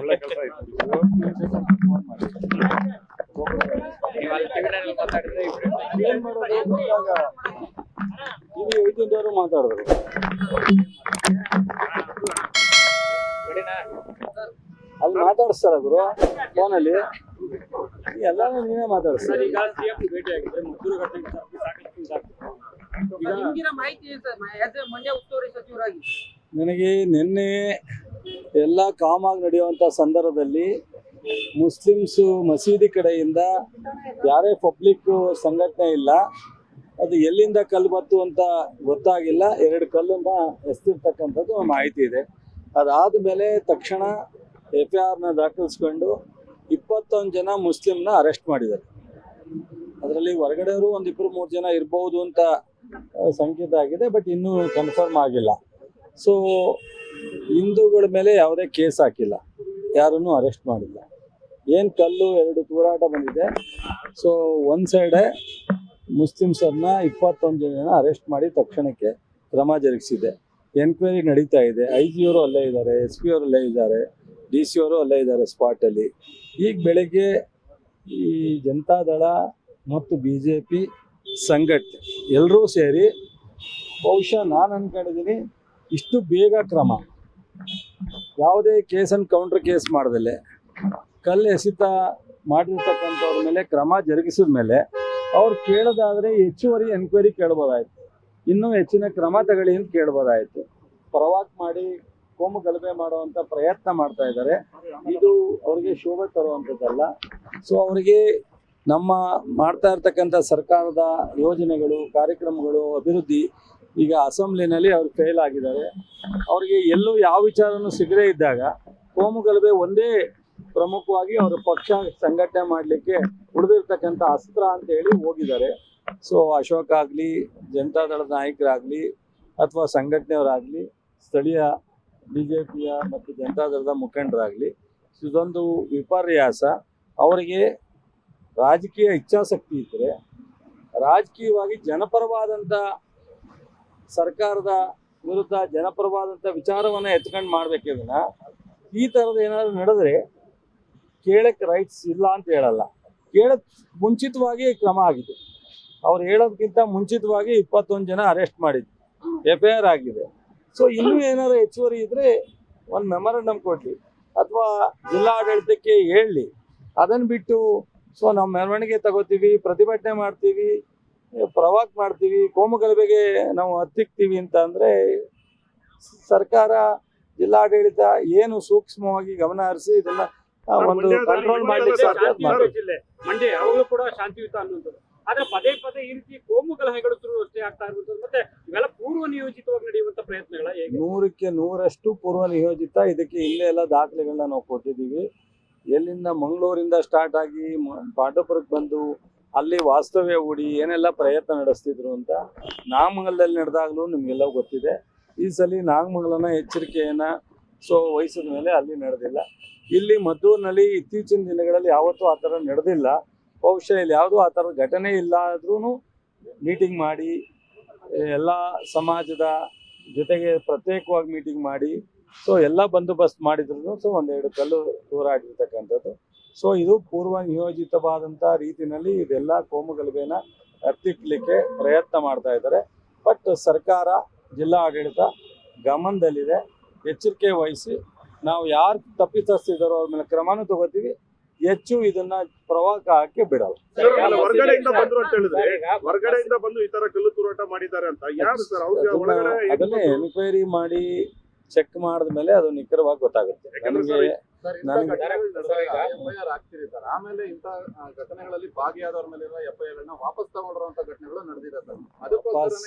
ಒಳ್ಳೆ ಕೆಲಸ ಆಯ್ತು. ನೀವು ಅಲ್ಲಿ ಟಿವಿನಲ್ಲಿ ಮಾತಾಡಿದ್ರೆ ಏನ್ ಮಾಡೋದು ಇವಾಗ ಟಿವಿ 18 ಮಾತಾಡಿದ್ರು. ಅಲ್ಲಿ ಮಾತಾಡಿಸ್ತಾರ ಗುರು ಫೋನಲ್ಲಿ, ಎಲ್ಲಾನು ನೀವೇ ಮಾತಾಡಿಸ್ತಾರೆ. ಈಗ ಸಿಎಂ ಭೇಟಿ ಆಗಿದೆ, ಮದ್ದೂರು ಘಟನೆ ನಿಮ್ಗಿರೋ ಮಾಹಿತಿ ಏನು ಸರ್ ಮಂಡ್ಯ ಉಸ್ತುವಾರಿ ಸಚಿವರಾಗಿ? ನನಗೆ ನಿನ್ನೆ ಎಲ್ಲ ಕಾಮಾಗಿ ನಡೆಯುವಂಥ ಸಂದರ್ಭದಲ್ಲಿ ಮುಸ್ಲಿಮ್ಸು ಮಸೀದಿ ಕಡೆಯಿಂದ ಯಾರೇ ಪಬ್ಲಿಕ್ ಸಂಘಟನೆ ಇಲ್ಲ, ಅದು ಎಲ್ಲಿಂದ ಕಲ್ಲು ಬತ್ತು ಅಂತ ಗೊತ್ತಾಗಿಲ್ಲ, 2 ಕಲ್ಲನ್ನು ಎಸ್ತಿರ್ತಕ್ಕಂಥದ್ದು ಮಾಹಿತಿ ಇದೆ. ಅದಾದ ಮೇಲೆ ತಕ್ಷಣ FIRನ ದಾಖಲಿಸ್ಕೊಂಡು 21 ಜನ ಮುಸ್ಲಿಮ್ನ ಅರೆಸ್ಟ್ ಮಾಡಿದ್ದಾರೆ. ಅದರಲ್ಲಿ ಹೊರಗಡೆಯವರು 1-2-3 ಜನ ಇರ್ಬೋದು ಅಂತ ಸಂಕೇತ ಆಗಿದೆ, ಬಟ್ ಇನ್ನೂ ಕನ್ಫರ್ಮ್ ಆಗಿಲ್ಲ. ಸೊ ಹಿಂದೂಗಳ ಮೇಲೆ ಯಾವುದೇ ಕೇಸ್ ಹಾಕಿಲ್ಲ, ಯಾರನ್ನು ಅರೆಸ್ಟ್ ಮಾಡಿಲ್ಲ. ಏನು ಕಲ್ಲು 2 ತೂರಾಟ ಬಂದಿದೆ. ಸೊ ಒಂದು ಸೈಡೆ ಮುಸ್ಲಿಮ್ಸನ್ನ 21 ಜನ ಅರೆಸ್ಟ್ ಮಾಡಿ ತಕ್ಷಣಕ್ಕೆ ಕ್ರಮ ಜರುಗಿಸಿದೆ. ಎನ್ಕ್ವೈರಿ ನಡೀತಾ ಇದೆ. IG ಅವರು ಅಲ್ಲೇ ಇದ್ದಾರೆ, SP ಅವರು ಅಲ್ಲೇ ಇದ್ದಾರೆ, DC ಅವರು ಅಲ್ಲೇ ಇದ್ದಾರೆ ಸ್ಪಾಟಲ್ಲಿ. ಈಗ ಬೆಳಗ್ಗೆ ಈ ಜನತಾದಳ ಮತ್ತು BJP ಸಂಘಟನೆ ಎಲ್ಲರೂ ಸೇರಿ ಬಹುಶಃ ನಾನು ಅಂದ್ಕೊಂಡಿದ್ದೀನಿ ಇಷ್ಟು ಬೇಗ ಕ್ರಮ, ಯಾವುದೇ ಕೇಸನ್ನು ಕೌಂಟ್ರ್ ಕೇಸ್ ಮಾಡ್ದಲೆ ಕಲ್ಲು ಎಸೆತ ಮಾಡಿರ್ತಕ್ಕಂಥವ್ರ ಮೇಲೆ ಕ್ರಮ ಜರುಗಿಸಿದ ಮೇಲೆ ಅವ್ರು ಕೇಳೋದಾದರೆ ಹೆಚ್ಚುವರಿ ಎನ್ಕ್ವೈರಿ ಕೇಳ್ಬೋದಾಯ್ತು, ಇನ್ನೂ ಹೆಚ್ಚಿನ ಕ್ರಮ ತಗೊಳ್ಳಿ ಅಂತ ಕೇಳ್ಬೋದಾಯಿತು. ಪ್ರವಾಕ್ ಮಾಡಿ ಕೋಮು ಗಲಭೆ ಮಾಡುವಂಥ ಪ್ರಯತ್ನ ಮಾಡ್ತಾ ಇದ್ದಾರೆ. ಇದು ಅವರಿಗೆ ಶೋಭೆ ತರುವಂಥದ್ದಲ್ಲ. ಸೊ ಅವರಿಗೆ ನಮ್ಮ ಮಾಡ್ತಾ ಇರ್ತಕ್ಕಂಥ ಸರ್ಕಾರದ ಯೋಜನೆಗಳು, ಕಾರ್ಯಕ್ರಮಗಳು, ಅಭಿವೃದ್ಧಿ ಈಗ ಅಸೆಂಬ್ಲಿನಲ್ಲಿ ಅವ್ರು ಫೇಲ್ ಆಗಿದ್ದಾರೆ. ಅವರಿಗೆ ಎಲ್ಲೂ ಯಾವ ವಿಚಾರನೂ ಸಿಗದೇ ಇದ್ದಾಗ ಕೋಮು ಗಲಭೆ ಒಂದೇ ಪ್ರಮುಖವಾಗಿ ಅವರ ಪಕ್ಷ ಸಂಘಟನೆ ಮಾಡಲಿಕ್ಕೆ ಉಳಿದಿರ್ತಕ್ಕಂಥ ಅಸ್ತ್ರ ಅಂತ ಹೇಳಿ ಹೋಗಿದ್ದಾರೆ. ಸೊ ಅಶೋಕ್ ಆಗಲಿ, ಜನತಾದಳದ ನಾಯಕರಾಗಲಿ ಅಥವಾ ಸಂಘಟನೆಯವರಾಗಲಿ, ಸ್ಥಳೀಯ BJPಯ ಮತ್ತು ಜನತಾದಳದ ಮುಖಂಡರಾಗಲಿ, ಇದೊಂದು ವಿಪರ್ಯಾಸ. ಅವರಿಗೆ ರಾಜಕೀಯ ಇಚ್ಛಾಶಕ್ತಿ ಇದ್ದರೆ ರಾಜಕೀಯವಾಗಿ ಜನಪರವಾದಂಥ ಸರ್ಕಾರದ ವಿರುದ್ಧ ಜನಪರವಾದಂಥ ವಿಚಾರವನ್ನು ಎತ್ಕೊಂಡು ಮಾಡಬೇಕೇ ವಿನ ಈ ಥರದ್ದು ಏನಾದರೂ ನಡೆದ್ರೆ ಕೇಳಕ್ಕೆ ರೈಟ್ಸ್ ಇಲ್ಲ ಅಂತ ಹೇಳಲ್ಲ. ಕೇಳಕ್ಕೆ ಮುಂಚಿತವಾಗಿ ಕ್ರಮ ಆಗಿದೆ. ಅವ್ರು ಹೇಳೋದಕ್ಕಿಂತ ಮುಂಚಿತವಾಗಿ 21 ಜನ ಅರೆಸ್ಟ್ ಮಾಡಿದ್ರು, FIR ಆಗಿದೆ. ಸೊ ಇನ್ನೂ ಏನಾದ್ರು ಹೆಚ್ಚುವರಿ ಇದ್ದರೆ ಒಂದು ಮೆಮೊರಂಡಮ್ ಕೊಡಲಿ ಅಥವಾ ಜಿಲ್ಲಾಡಳಿತಕ್ಕೆ ಹೇಳಲಿ. ಅದನ್ನು ಬಿಟ್ಟು ಸೊ ನಾವು ಮೆರವಣಿಗೆ ತಗೋತೀವಿ, ಪ್ರತಿಭಟನೆ ಮಾಡ್ತೀವಿ, ಪ್ರವಾಕ್ ಮಾಡ್ತೀವಿ, ಕೋಮು ಗಲಭೆಗೆ ನಾವು ಹತ್ತಿಕ್ತೀವಿ ಅಂತ ಅಂದರೆ ಸರ್ಕಾರ, ಜಿಲ್ಲಾಡಳಿತ ಏನು ಸೂಕ್ಷ್ಮವಾಗಿ ಗಮನ ಹರಿಸಿ ಇದನ್ನ ಒಂದು ಕಂಟ್ರೋಲ್ ಮಾಡ್ಲಿಕ್ಕೆ ಸಾಧ್ಯ. ಮಂಡ್ಯ ಯಾವಾಗಲೂ ಕೂಡ ಶಾಂತಿಯುತ ಅನ್ನುವಂಥದ್ದು, ಆದ್ರೆ ಪದೇ ಪದೇ ಈ ರೀತಿ ಕೋಮು ಗಲಭೆಗಳು ಸೃಷ್ಟಿ ಆಗ್ತಾ ಇರುವಂಥದ್ದು ಮತ್ತೆ ಇವೆಲ್ಲ ಪೂರ್ವ ನಿಯೋಜಿತವಾಗಿ ನಡೆಯುವಂತ ಪ್ರಯತ್ನಗಳ 100ಕ್ಕೆ 100% ಪೂರ್ವ ನಿಯೋಜಿತ. ಇದಕ್ಕೆ ಇಲ್ಲೇ ಎಲ್ಲ ದಾಖಲೆಗಳನ್ನ ನಾವು ಕೊಟ್ಟಿದ್ದೀವಿ. ಎಲ್ಲಿಂದ ಮಂಗಳೂರಿಂದ ಸ್ಟಾರ್ಟ್ ಆಗಿ ಪಾಂಡವಪುರಕ್ಕೆ ಬಂದು ಅಲ್ಲಿ ವಾಸ್ತವ್ಯ ಹೂಡಿ ಏನೆಲ್ಲ ಪ್ರಯತ್ನ ನಡೆಸ್ತಿದ್ರು ಅಂತ ನಾಗಮಂಗಲದಲ್ಲಿ ನಡೆದಾಗಲೂ ನಿಮಗೆಲ್ಲ ಗೊತ್ತಿದೆ. ಈ ಸಲ ನಾಗಮಂಗಲನ ಎಚ್ಚರಿಕೆಯನ್ನು ವಹಿಸಿದ ಮೇಲೆ ಅಲ್ಲಿ ನಡೆದಿಲ್ಲ. ಇಲ್ಲಿ ಮದ್ದೂರಿನಲ್ಲಿ ಇತ್ತೀಚಿನ ದಿನಗಳಲ್ಲಿ ಯಾವತ್ತೂ ಆ ಥರ ನಡೆದಿಲ್ಲ. ಬಹುಶಃ ಇಲ್ಲಿ ಯಾವುದೂ ಆ ಥರದ ಘಟನೆ ಇಲ್ಲ ಆದ್ರೂ ಮೀಟಿಂಗ್ ಮಾಡಿ ಎಲ್ಲ ಸಮಾಜದ ಜೊತೆಗೆ ಪ್ರತ್ಯೇಕವಾಗಿ ಮೀಟಿಂಗ್ ಮಾಡಿ ಎಲ್ಲ ಬಂದೋಬಸ್ತ್ ಮಾಡಿದ್ರು. 1-2 ಕಲ್ಲು ತೂರಾಡಿರ್ತಕ್ಕಂಥದ್ದು. ಇದು ಪೂರ್ವ ನಿಯೋಜಿತವಾದಂಥ ರೀತಿಯಲ್ಲಿ ಇದೆಲ್ಲ ಕೋಮು ಗಲಭೆನ ಹತ್ತಿಕ್ಕಲಿಕ್ಕೆ ಪ್ರಯತ್ನ ಮಾಡ್ತಾ ಇದ್ದಾರೆ. ಬಟ್ ಸರ್ಕಾರ, ಜಿಲ್ಲಾ ಆಡಳಿತ ಗಮನದಲ್ಲಿದೆ. ಎಚ್ಚರಿಕೆ ವಹಿಸಿ ನಾವು ಯಾರು ತಪ್ಪಿತಸ್ಥಿದ್ದಾರೋ ಅವ್ರ ಮೇಲೆ ಕ್ರಮನೂ ತಗೋತೀವಿ. ಹೆಚ್ಚು ಇದನ್ನ ಪ್ರವಾಹ ಹಾಕಿ ಬಿಡಲ್ಲ. ಹೊರಗಡೆಯಿಂದ ಬಂದ್ರು ಅಂತ ಹೇಳಿದ್ರೆ ಹೊರಗಡೆಯಿಂದ ಬಂದು ಈ ತರ ಕಲ್ಲು ತೂರಾಟ ಮಾಡಿದ್ದಾರೆ ಅಂತ ಯಾರು ಸರ್? ಅದನ್ನೇ ಎನ್ಕ್ವೈರಿ ಮಾಡಿ ಚೆಕ್ ಮಾಡಿದ್ಮೇಲೆ ಅದು ನಿಖರವಾಗಿ ಗೊತ್ತಾಗುತ್ತೆ. ಆಮೇಲೆ ಇಂತ ಘಟನೆಗಳಲ್ಲಿ ಭಾಗಿಯಾದವ್ರ ಮೇಲೆ FIR ಅನ್ನ ವಾಪಸ್ ತಗೊಂಡಿರುವಂತ ಘಟನೆಗಳು ನಡೆದಿದೆ ಸರ್.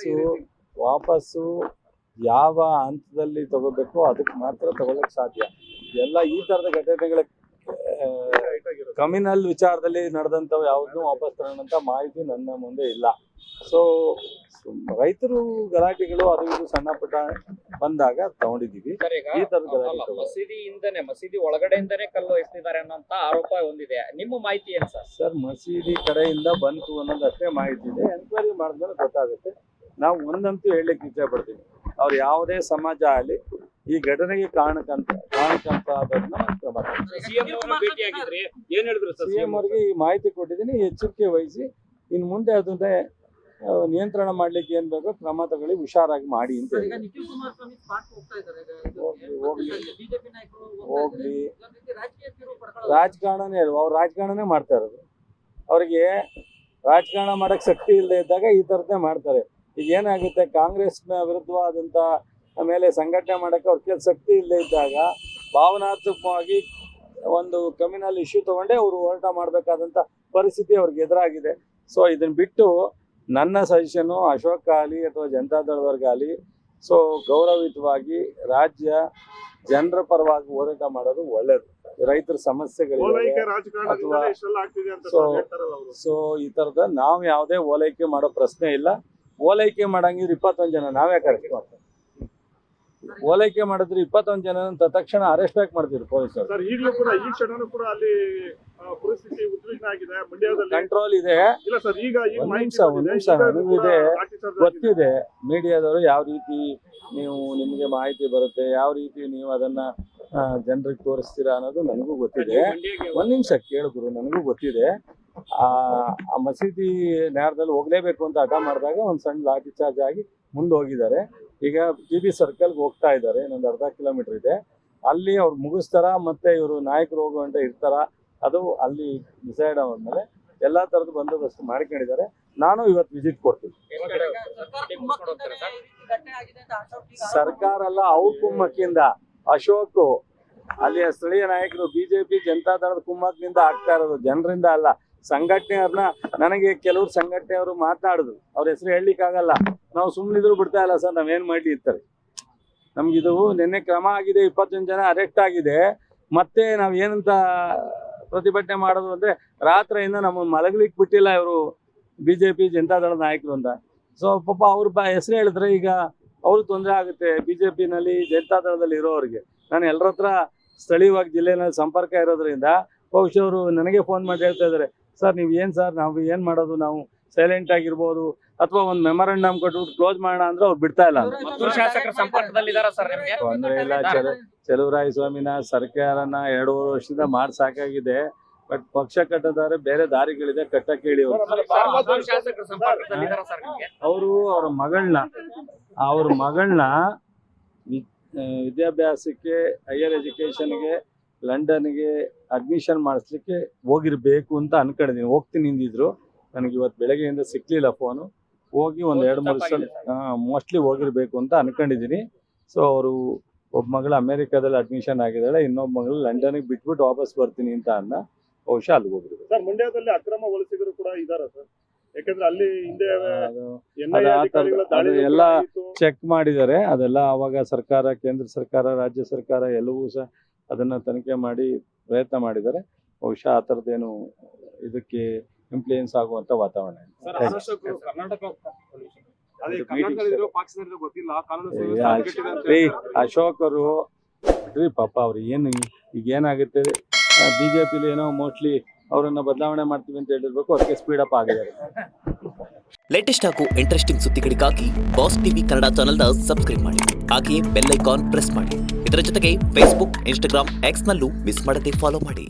ವಾಪಸ್ಸು ಯಾವ ಹಂತದಲ್ಲಿ ತಗೋಬೇಕು ಅದಕ್ಕೆ ಮಾತ್ರ ತಗೊಳ್ಳಕ್ಕೆ ಸಾಧ್ಯ. ಎಲ್ಲ ಈ ತರದ ಘಟನೆಗಳ ಕಮ್ಯುನಲ್ ವಿಚಾರದಲ್ಲಿ ನಡೆದಂಥವು ಯಾವುದನ್ನೂ ವಾಪಸ್ ತಗೊಳ್ಳೋಂಥ ಮಾಹಿತಿ ನನ್ನ ಮುಂದೆ ಇಲ್ಲ. ಸೊ ರೈತರು ಗಲಾಟೆಗಳು ಅದು ಇದು ಸಣ್ಣ ಪುಟ್ಟ ಬಂದಾಗ ತಗೊಂಡಿದ್ದೀವಿ. ಈ ತರದ ಮಸೀದಿ ಒಳಗಡೆಯಿಂದನೇ ಕಲ್ಲು ಎಸೆದಿದ್ದಾರೆ ಅನ್ನೋಂತ ಆರೋಪ ಹೊಂದಿದೆ. ನಿಮ್ಮ ಮಾಹಿತಿ ಏನು ಸರ್? ಸರ್, ಮಸೀದಿ ಕಡೆಯಿಂದ ಬಂತು ಅನ್ನೋದಷ್ಟೇ ಮಾಹಿತಿ ಇದೆ. ಎನ್ಕ್ವೈರಿ ಮಾಡಿದ್ಮೇಲೆ ಗೊತ್ತಾಗುತ್ತೆ. ನಾವು ಒಂದಂತೂ ಹೇಳಲಿಕ್ಕೆ ಇಚ್ಛೆ ಪಡ್ತೀವಿ, ಅವ್ರು ಯಾವುದೇ ಸಮಾಜ ಆಗಲಿ ಈ ಘಟನೆಗೆ ಕಾರಣಕ್ಕಂತಾದನ್ನ ಕ್ರಮ ತಗೊಳ್ತೀನಿ. ಸಿಎಂ ಅವ್ರನ್ನ ಭೇಟಿ ಆಗಿದ್ರಿ, ಏನ್ ಹೇಳಿದ್ರು ಸರ್ ಸಿಎಂ ಅವರಿಗೆ ಈ ಮಾಹಿತಿ ಕೊಟ್ಟಿದ್ದೀನಿ, ಎಚ್ಚರಿಕೆ ವಹಿಸಿ ಇನ್ನು ಮುಂದೆ ಅದನ್ನೇ ನಿಯಂತ್ರಣ ಮಾಡ್ಲಿಕ್ಕೆ ಏನ್ ಬೇಕೋ ಕ್ರಮ ತಗೊಳ್ಳಿ, ಹುಷಾರಾಗಿ ಮಾಡಿ ಅಂತ ಈಗ ಹೇಳಿ. ನಿಖಿಲ್ ಕುಮಾರಸ್ವಾಮಿ ಸ್ಪಾಟ್ ಹೋಗ್ತಾ ಇದ್ದಾರೆ ಹೋಗ್ಲಿ. ಬಿಜೆಪಿ ನಾಯಕರು ಹೋಗ್ಲಿ. ರಾಜಕೀಯ ತಿರುವು ಪಡ್ಕೊಳ್ಳೋದು. ರಾಜಕಾರಣನೇ ಅಲ್ವಾ, ಅವ್ರು ರಾಜಕಾರಣನೇ ಮಾಡ್ತಾ ಇರೋದು. ಅವ್ರಿಗೆ ರಾಜಕಾರಣ ಮಾಡಕ್ ಶಕ್ತಿ ಇಲ್ಲದೆ ಇದ್ದಾಗ ಈ ಥರದ್ದೇ ಮಾಡ್ತಾರೆ. ಈಗ ಏನಾಗುತ್ತೆ, ಕಾಂಗ್ರೆಸ್ ವಿರುದ್ಧವಾದಂಥ ಆಮೇಲೆ ಸಂಘಟನೆ ಮಾಡಕ್ಕೆ ಅವ್ರ ಶಕ್ತಿ ಇಲ್ಲದೆ ಇದ್ದಾಗ ಭಾವನಾತ್ಮಕವಾಗಿ ಒಂದು ಕಮ್ಯುನಲ್ ಇಶ್ಯೂ ತಗೊಂಡೇ ಅವರು ಹೋರಾಟ ಮಾಡಬೇಕಾದಂಥ ಪರಿಸ್ಥಿತಿ ಅವ್ರಿಗೆ ಎದುರಾಗಿದೆ. ಸೊ ಇದನ್ನ ಬಿಟ್ಟು ನನ್ನ ಸಜೆಷನು ಅಶೋಕ್ ಆಗಲಿ ಅಥವಾ ಜನತಾದಳದವ್ರಿಗಾಗಲಿ ಸೊ ಗೌರವಯುತವಾಗಿ ರಾಜ್ಯ ಜನರ ಪರವಾಗಿ ಹೋರಾಟ ಮಾಡೋದು ಒಳ್ಳೇದು. ರೈತರ ಸಮಸ್ಯೆಗಳಿವೆ ಅಥವಾ ಸೊ ಈ ಥರದ ನಾವು ಯಾವುದೇ ಓಲೈಕೆ ಮಾಡೋ ಪ್ರಶ್ನೆ ಇಲ್ಲ. ಓಲೈಕೆ ಮಾಡಂಗಿದ್ರೆ 21 ಜನ ನಾವೇ ಅರೆಸ್ಟ್ ಮಾಡ್ತೀವಿ. ಓಲೈಕೆ ಮಾಡಿದ್ರೆ 21 ಜನ ತಕ್ಷಣ ಅರೆಸ್ಟ್ ಯಾಕೆ ಮಾಡ್ತೀವಿ ಪೊಲೀಸರು? ಸರ್ ಈಗಲೂ ಕೂಡ ಈ ಕ್ಷಣನೂ ಕೂಡ ಅಲ್ಲಿ ಪರಿಸ್ಥಿತಿ ಉದ್ವಿಗ್ನ ಆಗಿದೆ ಮಂಡ್ಯದಲ್ಲಿ. ಕಂಟ್ರೋಲ್ ಇದೆ. ಇಲ್ಲ ಸರ್, ಈಗ ಒಂದ್ ನಿಮಿಷ ನನಗಿದೆ ಗೊತ್ತಿದೆ. ಮೀಡಿಯಾದವರು ಯಾವ ರೀತಿ ನಿಮಗೆ ಮಾಹಿತಿ ಬರುತ್ತೆ, ಯಾವ ರೀತಿ ನೀವು ಅದನ್ನ ಜನರಿಗೆ ತೋರಿಸ್ತೀರಾ ಅನ್ನೋದು ನನಗೂ ಗೊತ್ತಿದೆ. ಒಂದ್ ನಿಮಿಷ ಕೇಳಿದ್ರು, ನನಗೂ ಗೊತ್ತಿದೆ. ಆ ಮಸೀದಿ ನೇರದಲ್ಲಿ ಹೋಗ್ಲೇಬೇಕು ಅಂತ ಹಠ ಮಾಡಿದಾಗ ಒಂದು ಸಣ್ಣ ಲಾಠಿ ಚಾರ್ಜ್ ಆಗಿ ಮುಂದೆ ಹೋಗಿದ್ದಾರೆ. ಈಗ PB ಸರ್ಕಲ್ಗೆ ಹೋಗ್ತಾ ಇದ್ದಾರೆ, ಇನ್ನೊಂದು ಅರ್ಧ ಕಿಲೋಮೀಟರ್ ಇದೆ. ಅಲ್ಲಿ ಅವ್ರು ಮುಗಿಸ್ತಾರ ಮತ್ತೆ ಇವರು ನಾಯಕರು ಹೋಗುವಂತ ಇರ್ತಾರ, ಅದು ಅಲ್ಲಿ ಡಿಸೈಡ್ ಆದ್ಮೇಲೆ ಎಲ್ಲಾ ತರದ ಬಂದೋಬಸ್ತ್ ಮಾಡ್ಕೊಂಡಿದ್ದಾರೆ. ನಾನು ಇವತ್ತು ವಿಸಿಟ್ ಕೊಡ್ತೀನಿ. ಸರ್ಕಾರ ಅಲ್ಲ, ಅವ್ರ ಕುಮ್ಮಕ್ಕಿಂದ ಅಶೋಕ್ ಅಲ್ಲಿಯ ಸ್ಥಳೀಯ ನಾಯಕರು ಬಿಜೆಪಿ ಜನತಾದಳದ ಕುಮ್ಮಕ್ಕಿಂದ ಆಗ್ತಾ ಇರೋದು, ಜನರಿಂದ ಅಲ್ಲ. ಸಂಘಟನೆಯವ್ರನ್ನ ನನಗೆ ಕೆಲವ್ರು ಸಂಘಟನೆಯವರು ಮಾತನಾಡಿದ್ರು, ಅವ್ರ ಹೆಸರು ಹೇಳಲಿಕ್ಕಾಗಲ್ಲ. ನಾವು ಸುಮ್ಮನಿದ್ರು ಬಿಡ್ತಾ ಇಲ್ಲ ಸರ್, ನಾವೇನ್ ಮಾಡ್ಲಿ ಇರ್ತಾರೆ. ನಮ್ಗಿದು ನಿನ್ನೆ ಕ್ರಮ ಆಗಿದೆ, 21 ಜನ ಅರೆಸ್ಟ್ ಆಗಿದೆ. ಮತ್ತೆ ನಾವ್ ಏನಂತ ಪ್ರತಿಭಟನೆ ಮಾಡೋದು ಅಂದ್ರೆ ರಾತ್ರಿಯಿಂದ ನಮ್ಮ ಮಲಗ್ಲಿಕ್ಕೆ ಬಿಟ್ಟಿಲ್ಲ ಇವರು ಬಿಜೆಪಿ ಜನತಾದಳದ ನಾಯಕರು ಅಂತ. ಸೊ ಪಾಪ ಅವ್ರ ಹೆಸರು ಹೇಳಿದ್ರೆ ಈಗ ಅವ್ರಿಗೆ ತೊಂದರೆ ಆಗುತ್ತೆ. ಬಿಜೆಪಿನಲ್ಲಿ ಜನತಾದಳದಲ್ಲಿ ಇರೋರಿಗೆ ನಾನು ಎಲ್ಲರ ಹತ್ರ ಸ್ಥಳೀಯವಾಗಿ ಜಿಲ್ಲೆಯಲ್ಲಿ ಸಂಪರ್ಕ ಇರೋದ್ರಿಂದ ಬಹುಶಃ ಅವರು ನನಗೆ ಫೋನ್ ಮಾಡಿ ಹೇಳ್ತಾ ಇದ್ದಾರೆ, ಸರ್ ನೀವು ಏನು ಸರ್ ನಾವು ಏನು ಮಾಡೋದು, ನಾವು ಸೈಲೆಂಟ್ ಆಗಿರ್ಬೋದು ಅಥವಾ ಒಂದು ಮೆಮೊರಂಡಮ್ ಕೊಟ್ಬಿಟ್ಟು ಕ್ಲೋಸ್ ಮಾಡೋಣ ಅಂದ್ರೆ ಅವ್ರು ಬಿಡ್ತಾ ಇಲ್ಲ. ಮತ್ತೂರು ಶಾಸಕರ ಸಂಪರ್ಕದಲ್ಲಿದ್ದಾರಾ ಸರ್ ನಿಮ್ಗೆ? ತೊಂದರೆ ಇಲ್ಲ. ಚಲುವರಾಯ ಸ್ವಾಮಿನ ಸರ್ಕಾರನ 2.5 ವರ್ಷದಿಂದ ಮಾಡಿ ಸಾಕಾಗಿದೆ. ಬಟ್ ಪಕ್ಷ ಕಟ್ಟದಾರೆ ಬೇರೆ ದಾರಿಗಳಿದೆ, ಕಟ್ಟಕ್ಕೆ ಹೇಳಿ ಮತ್ತೂರು ಶಾಸಕರ ಸಂಪರ್ಕದಲ್ಲಿದ್ದಾರಾ ಸರ್ ನಿಮ್ಗೆ? ಅವರು ಅವ್ರ ಮಗಳನ್ನ ವಿದ್ಯಾಭ್ಯಾಸಕ್ಕೆ ಹೈಯರ್ ಎಜುಕೇಶನ್ಗೆ ಲಂಡನ್ಗೆ ಅಡ್ಮಿಷನ್ ಮಾಡಿಸ್ಲಿಕ್ಕೆ ಹೋಗಿರ್ಬೇಕು ಅಂತ ಅನ್ಕೊಂಡಿದ್ದೀನಿ. ಹೋಗ್ತೀನಿ ನಿಂದಿದ್ರು, ನನಗೆ ಇವತ್ತು ಬೆಳಗ್ಗೆಯಿಂದ ಸಿಕ್ಲಿಲ್ಲ ಫೋನು. ಹೋಗಿ ಒಂದು 2-3 ಸಲ ಮೋಸ್ಟ್ಲಿ ಹೋಗಿರ್ಬೇಕು ಅಂತ ಅನ್ಕೊಂಡಿದ್ದೀನಿ. ಸೊ ಅವರು ಒಬ್ಬ ಮಗಳು ಅಮೆರಿಕಾದಲ್ಲಿ ಅಡ್ಮಿಷನ್ ಆಗಿದ್ದಾಳೆ, ಇನ್ನೊಬ್ಬ ಮಗಳು ಲಂಡನ್ಗೆ ಬಿಟ್ಬಿಟ್ಟು ವಾಪಸ್ ಬರ್ತೀನಿ ಅಂತ ಅಂದ. ಬಹುಶಃ ಅಲ್ಲಿಗೆ ಹೋಗಿರ್ಬೇಕು. ಸರ್ ಮಂಡ್ಯದಲ್ಲಿ ಅಕ್ರಮ ವಲಸಿಗರು ಕೂಡ ಇದಾರ ಸರ್? ಯಾಕಂದ್ರೆ ಅಲ್ಲಿ ಹಿಂದೆ ಎಲ್ಲ ಚೆಕ್ ಮಾಡಿದ್ದಾರೆ. ಅದೆಲ್ಲ ಅವಾಗ ಸರ್ಕಾರ, ಕೇಂದ್ರ ಸರ್ಕಾರ, ರಾಜ್ಯ ಸರ್ಕಾರ ಎಲ್ಲವೂ ಸಹ ಅದನ್ನ ತನಿಖೆ ಮಾಡಿ ಪ್ರಯತ್ನ ಮಾಡಿದ್ದಾರೆ. ಬಹುಶಃ ಆ ಥರದ್ದೇನು ಇದಕ್ಕೆ ಇನ್ಫ್ಲೂಯೆನ್ಸ್ ಆಗುವಂತ ವಾತಾವರಣ ಅಶೋಕ್ ಅವರು ಬಿಡ್ರಿ ಪಾಪ. ಅವ್ರು ಏನು ಈಗ ಏನಾಗುತ್ತೆ, ಬಿಜೆಪಿಲಿ ಏನೋ ಮೋಸ್ಟ್ಲಿ ಅವರನ್ನ ಬದಲಾವಣೆ ಮಾಡ್ತೀವಿ ಅಂತ ಹೇಳಿರ್ಬೇಕು, ಅದಕ್ಕೆ ಸ್ಪೀಡ್ ಅಪ್ ಆಗಿದ್ದಾರೆ. ಲೇಟೆಸ್ಟ್ ಹಾಗೂ ಇಂಟ್ರೆಸ್ಟಿಂಗ್ ಸುದ್ದಿಗಳಿಗಾಗಿ ಬಾಸ್ ಟಿವಿ ಕನ್ನಡ ಚಾನೆಲ್ನ ಸಬ್ಸ್ಕ್ರೈಬ್ ಮಾಡಿ. ಹಾಗೆಯೇ ಬೆಲ್ ಐಕಾನ್ ಪ್ರೆಸ್ ಮಾಡಿ. ಇದರ ಜೊತೆಗೆ ಫೇಸ್ಬುಕ್, ಇನ್ಸ್ಟಾಗ್ರಾಮ್, ಎಕ್ಸ್ನಲ್ಲೂ ಮಿಸ್ ಮಾಡದೆ ಫಾಲೋ ಮಾಡಿ.